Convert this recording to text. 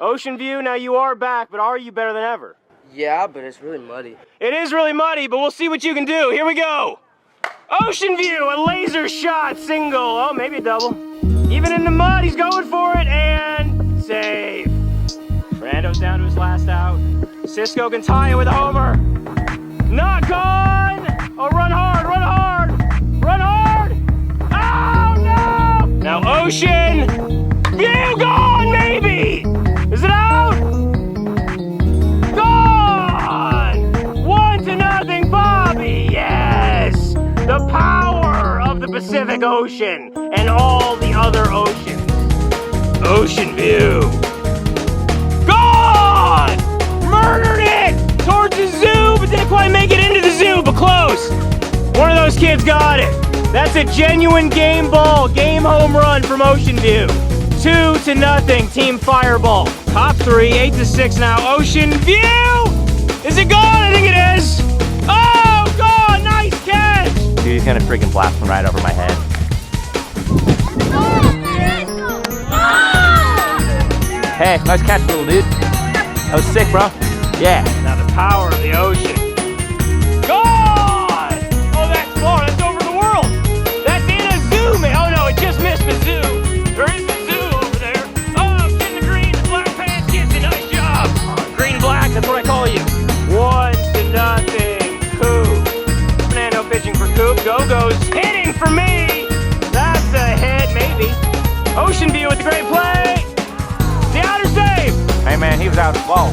Ocean View, now you are back, but are you better than ever? Yeah, but it's really muddy. It is really muddy, but we'll see what you can do. Here we go. Ocean View, a laser shot single. Oh, maybe a double. Even in the mud, he's going for it, and save. Brando's down to his last out. Cisco can tie it with a homer. Not gone. Oh, run hard, run hard, run hard. Oh, no. Now Ocean View gone, maybe. Is it out? Gone. 1-0, Bobby. Yes. The power of the Pacific Ocean and all the other oceans. Ocean View. Gone! Murdered it! Towards the zoo, but didn't quite make it into the zoo, but close. One of those kids got it. That's a genuine game ball, game home run from Ocean View. 2-0, Team Fireball. Top 3, 8-6 now. Ocean View! Is it gone? I think it is. Oh, gone! Nice catch! Dude, he's gonna freaking blast one right over my head. Hey, nice catch, little dude. That was sick, bro. Yeah. Now the power of the ocean. Gone! Oh, that's far. That's over the world. That's in a zoo, man. Oh, no, it just missed the zoo. There is the zoo over there. Oh, get in the green. The black pants gets a nice job. Green black, that's what I call you. 1-0, Coop. Fernando pitching for Coop. Go-Go's hitting for me. That's a hit, maybe. Ocean View with the great play. The outer save. Hey, man, he was out as well.